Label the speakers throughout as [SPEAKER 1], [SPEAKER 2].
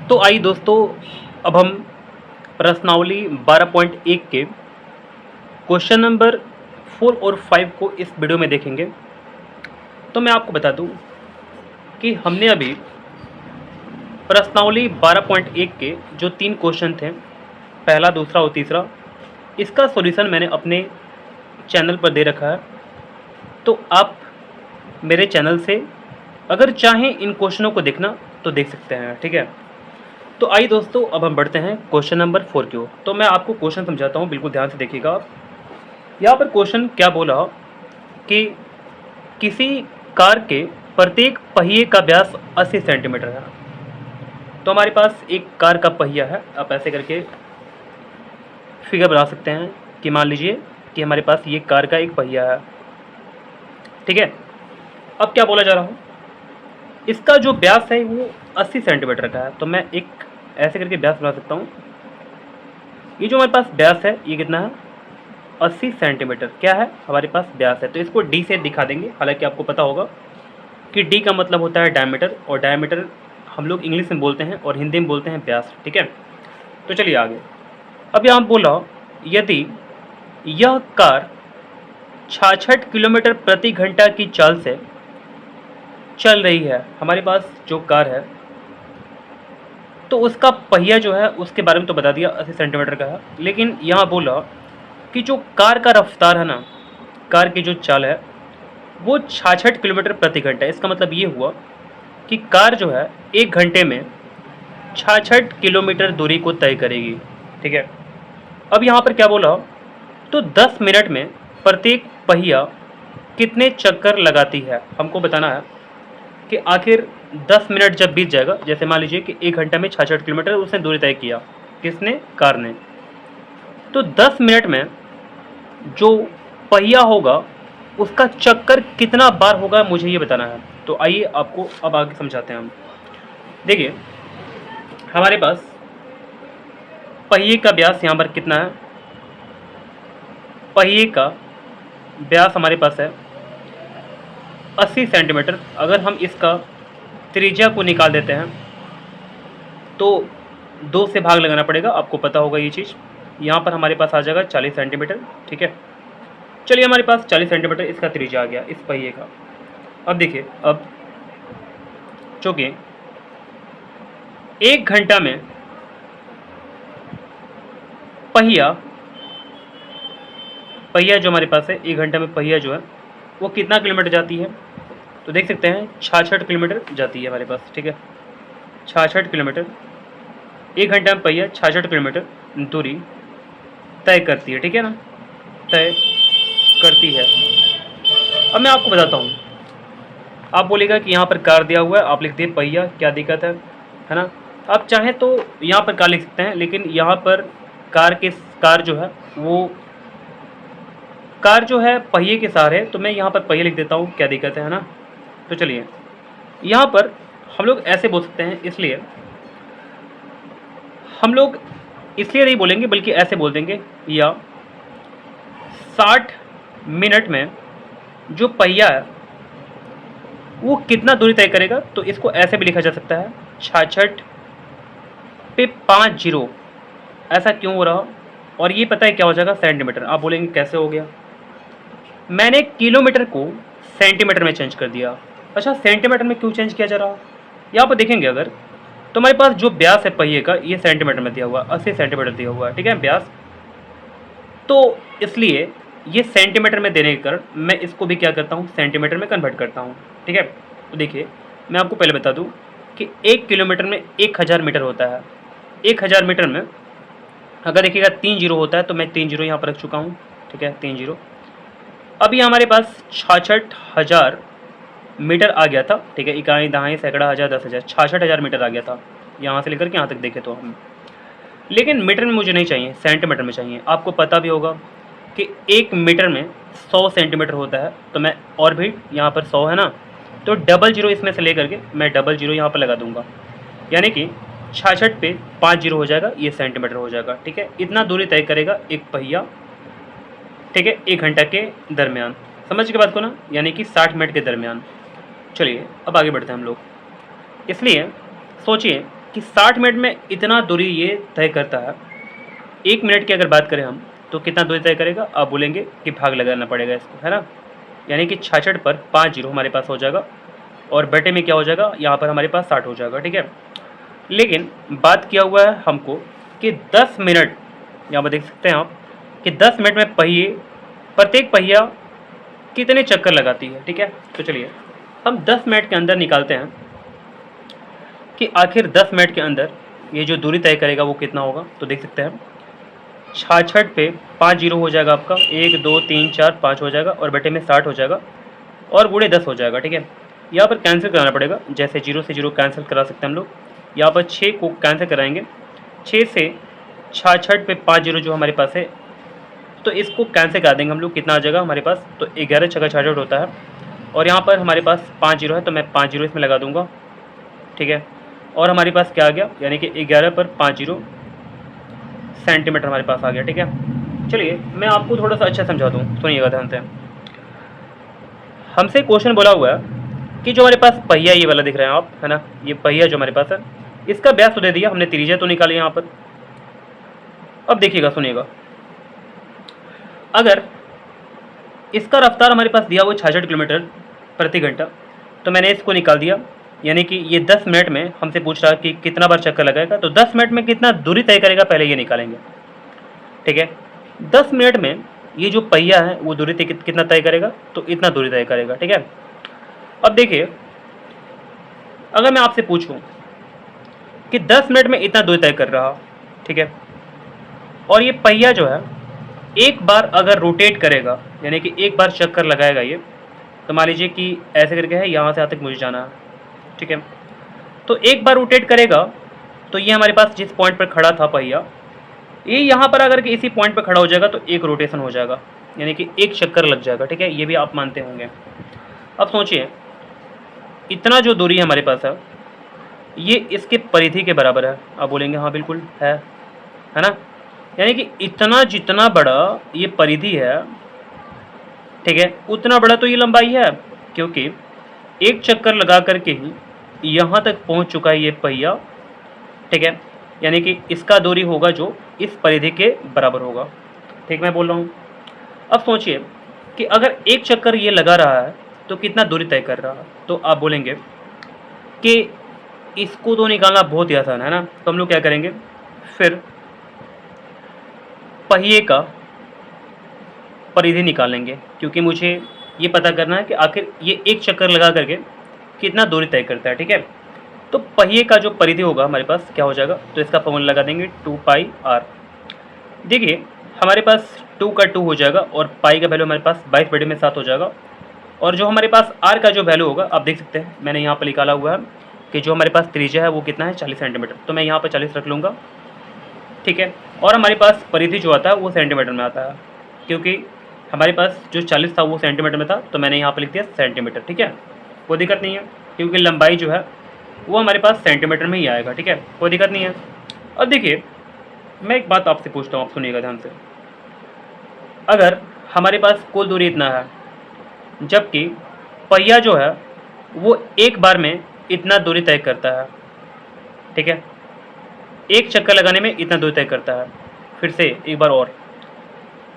[SPEAKER 1] तो आइए दोस्तों, अब हम प्रश्नावली 12.1 के क्वेश्चन नंबर 4 और 5 को इस वीडियो में देखेंगे। तो मैं आपको बता दूं कि हमने अभी प्रश्नावली 12.1 के जो 3 क्वेश्चन थे, पहला, दूसरा और तीसरा, इसका सॉल्यूशन मैंने अपने चैनल पर दे रखा है। तो आप मेरे चैनल से अगर चाहें इन क्वेश्चनों को देखना तो देख सकते हैं, ठीक है। तो आइए दोस्तों, अब हम बढ़ते हैं क्वेश्चन नंबर 4 की ओर। तो मैं आपको क्वेश्चन समझाता हूँ, बिल्कुल ध्यान से देखिएगा आप। यहाँ पर क्वेश्चन क्या बोला कि किसी कार के प्रत्येक पहिए का व्यास 80 सेंटीमीटर है। तो हमारे पास एक कार का पहिया है। आप ऐसे करके फिगर बना सकते हैं कि मान लीजिए कि हमारे पास ये कार का एक पहिया है, ठीक है। अब क्या बोला जा रहा हूँ, इसका जो व्यास है वो 80 सेंटीमीटर का है। तो मैं एक ऐसे करके व्यास बना सकता हूँ। ये जो हमारे पास व्यास है ये कितना है, 80 सेंटीमीटर क्या है हमारे पास व्यास है। तो इसको डी से दिखा देंगे। हालांकि आपको पता होगा कि डी का मतलब होता है डायमीटर, और डायमीटर हम लोग इंग्लिश में बोलते हैं और हिंदी में बोलते हैं व्यास, ठीक है। तो चलिए आगे। अब यहाँ बोला यदि यह कार 66 किलोमीटर प्रति घंटा की चाल से चल रही है, हमारे पास जो कार है तो उसका पहिया जो है उसके बारे में तो बता दिया 80 सेंटीमीटर का है। लेकिन यहाँ बोला कि जो कार का रफ्तार है ना, कार की जो चाल है वो 66 किलोमीटर प्रति घंटा। इसका मतलब ये हुआ कि कार जो है 1 घंटे में 66 किलोमीटर दूरी को तय करेगी, ठीक है। अब यहाँ पर क्या बोला, तो 10 मिनट में प्रत्येक पहिया कितने चक्कर लगाती है। हमको बताना है कि आखिर 10 मिनट जब बीत जाएगा, जैसे मान लीजिए कि 1 घंटे में 66 किलोमीटर उसने दूरी तय किया, किसने, कार ने। तो 10 मिनट में जो पहिया होगा उसका चक्कर कितना बार होगा, मुझे ये बताना है। तो आइए आपको अब आगे समझाते हैं हम। देखिए हमारे पास पहिए का व्यास यहाँ पर कितना है, पहिए का व्यास हमारे पास है 80 सेंटीमीटर। अगर हम इसका त्रिज्या को निकाल देते हैं तो 2 से भाग लगाना पड़ेगा, आपको पता होगा ये चीज़। यहाँ पर हमारे पास आ जाएगा 40 सेंटीमीटर, ठीक है। चलिए हमारे पास 40 सेंटीमीटर इसका त्रिज्या आ गया इस पहिए का। अब देखिए, अब चूँकि 1 घंटा में पहिया जो हमारे पास है, 1 घंटा में पहिया जो है वो कितना किलोमीटर जाती है, तो देख सकते हैं 66 किलोमीटर जाती है हमारे पास, ठीक है। 66 किलोमीटर, 1 घंटा में पहिया 66 किलोमीटर दूरी तय करती है, ठीक है ना, तय करती है। अब मैं आपको बताता हूँ। आप बोलेगा कि यहाँ पर कार दिया हुआ है, आप लिख दिए पहिया, क्या दिक्कत है ना। आप चाहें तो यहाँ पर कार लिख सकते हैं, लेकिन यहाँ पर कार जो है वो कार जो है पहिए के सहारे, तो मैं यहाँ पर पहिया लिख देता हूँ, क्या दिक्कत है ना। तो चलिए यहाँ पर हम लोग ऐसे बोल सकते हैं, इसलिए हम लोग इसलिए नहीं बोलेंगे बल्कि ऐसे बोल देंगे, या 60 मिनट में जो पहिया है वो कितना दूरी तय करेगा। तो इसको ऐसे भी लिखा जा सकता है 66 पे 5 जीरो। ऐसा क्यों हो रहा, और ये पता है क्या हो जाएगा, सेंटीमीटर। आप बोलेंगे कैसे हो गया, मैंने किलोमीटर को सेंटीमीटर में चेंज कर दिया। अच्छा, सेंटीमीटर में क्यों चेंज किया जा रहा, यहाँ पर देखेंगे अगर, तो हमारे पास जो व्यास है पहिए का ये सेंटीमीटर में दिया हुआ, 80 सेंटीमीटर दिया हुआ है, ठीक है, व्यास। तो इसलिए ये सेंटीमीटर में देने के कारण मैं इसको भी क्या करता हूँ, सेंटीमीटर में कन्वर्ट करता हूँ, ठीक है। तो देखिए मैं आपको पहले बता दूँ कि 1 किलोमीटर में 1000 मीटर होता है। 1000 मीटर में अगर देखिएगा 3 जीरो होता है, तो मैं 3 जीरो यहाँ पर रख चुका हूँ, ठीक है, 3 जीरो। अभी हमारे पास 66,000 मीटर आ गया था, ठीक है, इकाई, दहाई, सैकड़ा, हज़ार, 10,000, 66,000 मीटर आ गया था यहाँ से लेकर के यहाँ तक देखे तो हम। लेकिन मीटर में मुझे नहीं चाहिए, सेंटीमीटर में चाहिए। आपको पता भी होगा कि 1 मीटर में 100 सेंटीमीटर होता है। तो मैं और भी यहाँ पर 100 है ना, तो डबल जीरो इसमें से लेकर के मैं डबल जीरो यहाँ पर लगा दूंगा, यानी कि 66 पे 5 जीरो हो जाएगा, ये सेंटीमीटर हो जाएगा, ठीक है। इतना दूरी तय करेगा एक पहिया, ठीक है, 1 घंटा के दरमियान। समझ के बात को ना, यानी कि 60 मिनट के दरमियान। चलिए अब आगे बढ़ते हैं हम लोग। इसलिए सोचिए कि 60 मिनट में इतना दूरी ये तय करता है। 1 मिनट की अगर बात करें हम तो कितना दूरी तय करेगा, आप बोलेंगे कि भाग लगाना पड़ेगा इसको, है ना। यानी कि 66 पर 5 जीरो हमारे पास हो जाएगा और बटे में क्या हो जाएगा, यहाँ पर हमारे पास 60 हो जाएगा, ठीक है। लेकिन बात किया हुआ है हमको कि 10 मिनट, यहाँ पर देख सकते हैं आप कि 10 मिनट में प्रत्येक पहिया कितने चक्कर लगाती है, ठीक है। तो चलिए हम 10 मिनट के अंदर निकालते हैं कि आखिर 10 मिनट के अंदर ये जो दूरी तय करेगा वो कितना होगा। तो देख सकते हैं 66 पे 5 जीरो हो जाएगा आपका, 1 2 3 4 5 हो जाएगा और बटे में 60 हो जाएगा और गुणे 10 हो जाएगा, ठीक है। यहाँ पर कैंसिल कराना पड़ेगा, जैसे 0 से 0 कैंसिल करा सकते हैं हम लोग। यहाँ पर 6 को कैंसिल कराएंगे, 6 से 66 पे 5 जीरो जो हमारे पास है, तो इसको कैंसिल करा देंगे हम लोग। कितना आ जाएगा हमारे पास, तो 11 छक्का 66 होता है और यहाँ पर हमारे पास 5 जीरो है तो मैं 5 जीरो इसमें लगा दूंगा, ठीक है। और हमारे पास क्या आ गया, यानी कि 11 पर 5 जीरो सेंटीमीटर हमारे पास आ गया, ठीक है। चलिए मैं आपको थोड़ा सा अच्छा समझा दूँ, सुनिएगा ध्यान से। हमसे क्वेश्चन बोला हुआ है कि जो हमारे पास पहिया ये वाला दिख रहे हैं आप, है ना, ये पहिया जो हमारे पास है, इसका व्यास तो दे दिया हमने, त्रिज्या तो निकाली यहाँ पर। अब देखिएगा, सुनिएगा, अगर इसका रफ्तार हमारे पास दिया हुआ 66 किलोमीटर प्रति घंटा, तो मैंने इसको निकाल दिया, यानी कि ये 10 मिनट में हमसे पूछ रहा है कि कितना बार चक्कर लगाएगा, तो 10 मिनट में कितना दूरी तय करेगा पहले ये निकालेंगे, ठीक है। 10 मिनट में ये जो पहिया है वो दूरी कितना तय करेगा, तो इतना दूरी तय करेगा, ठीक है। अब देखिए, अगर मैं आपसे पूछूं कि 10 मिनट में इतना दूरी तय कर रहा, ठीक है, और ये पहिया जो है एक बार अगर रोटेट करेगा, यानी कि एक बार चक्कर लगाएगा ये, तो मान लीजिए कि ऐसे करके है, यहाँ से यहाँ तक मुझे जाना है, ठीक है। तो एक बार रोटेट करेगा तो ये हमारे पास जिस पॉइंट पर खड़ा था पहिया, ये यहाँ पर अगर कि इसी पॉइंट पर खड़ा हो जाएगा तो एक रोटेशन हो जाएगा, यानी कि एक चक्कर लग जाएगा, ठीक है। ये भी आप मानते होंगे। अब सोचिए, इतना जो दूरी हमारे पास है ये इसके परिधि के बराबर है। आप बोलेंगे हाँ बिल्कुल है ना, यानी कि इतना जितना बड़ा ये परिधि है, ठीक है, उतना बड़ा तो ये लंबाई है, क्योंकि एक चक्कर लगा करके ही यहाँ तक पहुँच चुका है ये पहिया, ठीक है। यानी कि इसका दूरी होगा जो इस परिधि के बराबर होगा, ठीक मैं बोल रहा हूँ। अब सोचिए कि अगर एक चक्कर ये लगा रहा है तो कितना दूरी तय कर रहा है, तो आप बोलेंगे कि इसको तो निकालना बहुत ही आसान है ना। तो हम लोग क्या करेंगे, फिर पहिए का परिधि निकालेंगे, क्योंकि मुझे ये पता करना है कि आखिर ये एक चक्कर लगा करके कितना दूरी तय करता है, ठीक है। तो पहिए का जो परिधि होगा हमारे पास क्या हो जाएगा, तो इसका फॉर्मूला लगा देंगे 2πr। देखिए हमारे पास 2 का 2 हो जाएगा और पाई का वैल्यू हमारे पास 22/7 हो जाएगा, और जो हमारे पास आर का जो वैल्यू होगा आप देख सकते हैं, मैंने यहाँ पर निकाला हुआ है कि जो हमारे पास त्रिज्या है वो कितना है 40 सेंटीमीटर, तो मैं यहाँ पर 40 रख लूँगा, ठीक है। और हमारे पास परिधि जो आता है वो सेंटीमीटर में आता है, क्योंकि हमारे पास जो 40 था वो सेंटीमीटर में था, तो मैंने यहाँ पर लिख दिया सेंटीमीटर, ठीक है। कोई दिक्कत नहीं है, क्योंकि लंबाई जो है वो हमारे पास सेंटीमीटर में ही आएगा, ठीक है, कोई दिक्कत नहीं है। अब देखिए मैं एक बात आपसे पूछता हूँ, आप सुनिएगा ध्यान से। अगर हमारे पास कुल दूरी इतना है, जबकि पहिया जो है वो एक बार में इतना दूरी तय करता है, ठीक है, एक चक्कर लगाने में इतना दूरी तय करता है। फिर से एक बार और,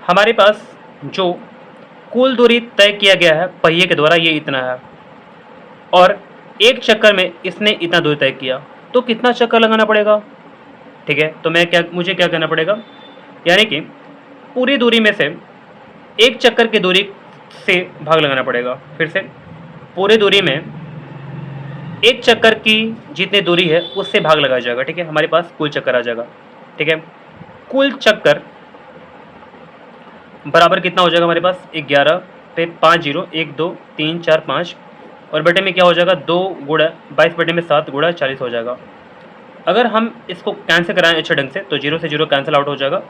[SPEAKER 1] हमारे पास जो कुल दूरी तय किया गया है पहिए के द्वारा ये इतना है, और एक चक्कर में इसने इतना दूरी तय किया, तो कितना चक्कर लगाना पड़ेगा, ठीक है। तो मुझे क्या करना पड़ेगा, यानी कि पूरी दूरी में से एक चक्कर की दूरी से भाग लगाना पड़ेगा। फिर से पूरी दूरी में एक चक्कर की जितनी दूरी है उससे भाग लगाया जाएगा, ठीक है, हमारे पास कुल चक्कर आ जाएगा, ठीक है। कुल चक्कर बराबर कितना हो जाएगा हमारे पास, 11 पे 5 जीरो, 1 2 3 4 5, और बटे में क्या हो जाएगा 2 गुणा 22/7 गुणा 40 हो जाएगा। अगर हम इसको कैंसिल कराएं अच्छे ढंग से तो 0 से 0 कैंसिल आउट हो जाएगा,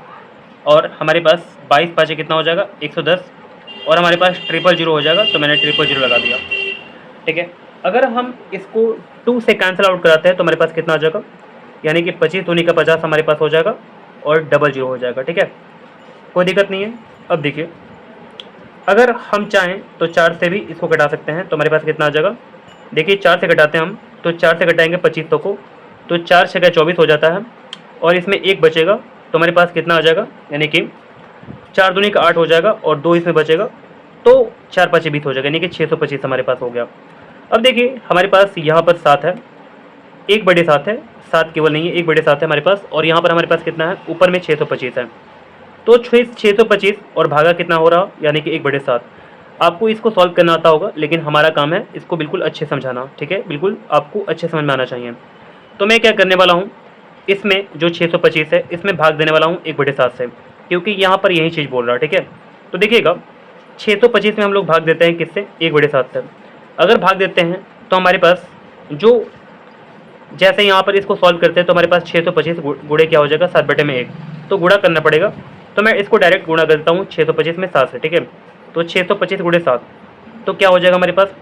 [SPEAKER 1] और हमारे पास 22 5 कितना हो जाएगा 110, और हमारे पास 000 हो जाएगा, तो मैंने 000 लगा दिया, ठीक है। अगर हम इसको 2 से कैंसिल आउट कराते हैं तो हमारे पास कितना हो जाएगा, यानी कि 25 दूनी का 50 हमारे पास हो जाएगा और 00 हो जाएगा, ठीक है, कोई दिक्कत नहीं है। अब देखिए अगर हम चाहें तो 4 से भी इसको घटा सकते हैं, तो हमारे पास कितना आ जाएगा, देखिए 4 से घटाते हैं हम, तो 4 से घटाएंगे 25 को, तो 4 छक्का 24 हो जाता है और इसमें 1 बचेगा तो हमारे पास कितना आ जाएगा, यानी कि 4 दूनी का 8 हो जाएगा और 2 इसमें बचेगा तो 4 पाँच 20 हो जाएगा, यानी कि 625 हमारे पास हो गया। अब देखिए हमारे पास यहाँ पर 7 है, 1/7 है, 7 केवल नहीं है, 1/7 है हमारे पास, और यहाँ पर हमारे पास कितना है, ऊपर में 625 है। तो 625 और भागा कितना हो रहा, यानी कि 1/7। आपको इसको सॉल्व करना आता होगा, लेकिन हमारा काम है इसको बिल्कुल अच्छे समझाना, ठीक है, बिल्कुल आपको अच्छे समझ में आना चाहिए। तो मैं क्या करने वाला हूँ, इसमें जो 625 है इसमें भाग देने वाला हूँ 1/7 से, क्योंकि यहाँ पर यही चीज़ बोल रहा है, ठीक है। तो देखिएगा 625 में हम लोग भाग देते हैं किससे, 1/7 से। अगर भाग देते हैं तो हमारे पास जो, जैसे यहाँ पर इसको सॉल्व करते हैं तो हमारे पास 625 गुणे क्या हो जाएगा, 7/1, तो गुणा करना पड़ेगा। तो मैं इसको डायरेक्ट गुणा करता हूँ 625 में 7 से, ठीक है। तो 625 गुणे 7 तो क्या हो जाएगा हमारे पास,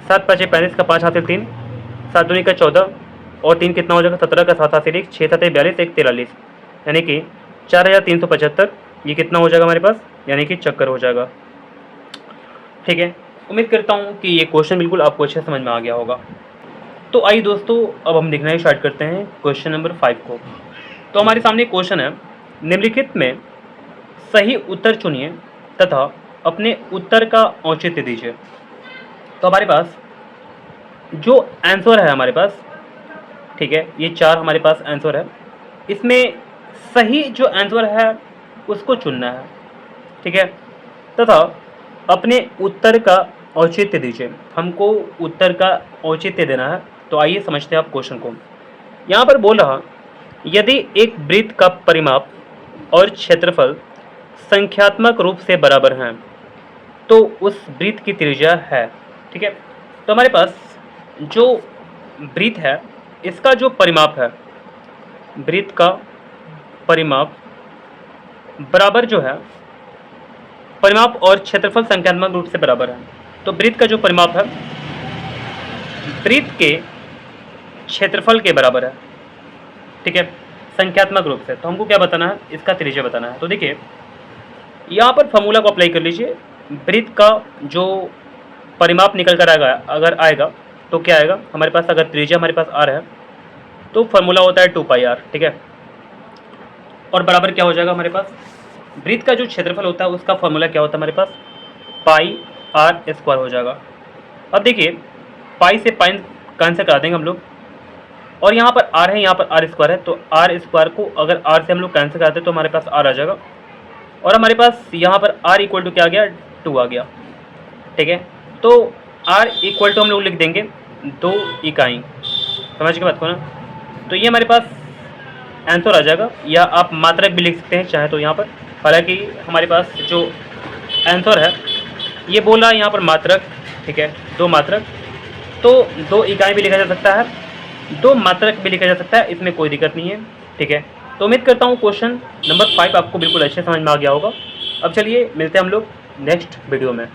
[SPEAKER 1] 7 5 35 का 5 हासिल 3, 7 दूनी का 14 और 3 कितना हो जाएगा, 17 का 7 हासिल 1, 6 7 42, 1 43, यानी कि 4375। ये कितना हो जाएगा हमारे पास, यानी कि चक्कर हो जाएगा, ठीक है। उम्मीद करता हूँ कि ये क्वेश्चन बिल्कुल आपको अच्छे समझ में आ गया होगा। तो आइए दोस्तों अब हम देखना स्टार्ट करते हैं क्वेश्चन नंबर 5 को। तो हमारे सामने क्वेश्चन है, निम्नलिखित में सही उत्तर चुनिए तथा अपने उत्तर का औचित्य दीजिए। तो हमारे पास जो आंसर है हमारे पास, ठीक है, ये 4 हमारे पास आंसर है, इसमें सही जो आंसर है उसको चुनना है, ठीक है, तथा अपने उत्तर का औचित्य दीजिए। हमको उत्तर का औचित्य देना है। तो आइए समझते हैं आप क्वेश्चन को। यहाँ पर बोल रहा, यदि एक वृत्त का परिमाप और क्षेत्रफल संख्यात्मक रूप से बराबर हैं तो उस वृत्त की त्रिज्या है, ठीक है। तो हमारे पास जो वृत्त है इसका जो परिमाप है, वृत्त का परिमाप बराबर जो है, परिमाप और क्षेत्रफल संख्यात्मक रूप से बराबर है। तो वृत्त का जो परिमाप है वृत्त के क्षेत्रफल के बराबर है, ठीक है, संख्यात्मक रूप से। तो हमको क्या बताना है, इसका त्रिज्या बताना है। तो देखिए यहाँ पर फॉर्मूला को अप्लाई कर लीजिए। वृत्त का जो परिमाप निकल कर आएगा, अगर आएगा तो क्या आएगा हमारे पास, अगर त्रिज्या हमारे पास r है तो फॉर्मूला होता है 2πr, ठीक है, और बराबर क्या हो जाएगा हमारे पास, वृत्त का जो क्षेत्रफल होता है उसका फॉर्मूला क्या होता है हमारे पास, πr² हो जाएगा। अब देखिए पाई से पाई कैंसिल करा देंगे हम लोग, और यहाँ पर r है, यहाँ पर r² है, तो r² को अगर r से हम लोग कैंसिल कराते तो हमारे पास r आ जाएगा, और हमारे पास यहाँ पर r इक्वल टू क्या आ गया, 2 आ गया, ठीक है। तो r इक्वल टू हम लोग लिख देंगे 2 इकाई, समझ के बात को ना। तो ये हमारे पास आंसर आ जाएगा, या आप मात्रक भी लिख सकते हैं चाहे तो यहाँ पर। हालांकि हमारे पास जो आंसर है ये बोला यहाँ पर मात्रक, ठीक है, 2 मात्रक, तो 2 इकाई भी लिखा जा सकता है, 2 मात्रक भी लिखा जा सकता है, इसमें कोई दिक्कत नहीं है, ठीक है। तो उम्मीद करता हूँ क्वेश्चन नंबर 5 आपको बिल्कुल अच्छे समझ में आ गया होगा। अब चलिए मिलते हैं हम लोग नेक्स्ट वीडियो में।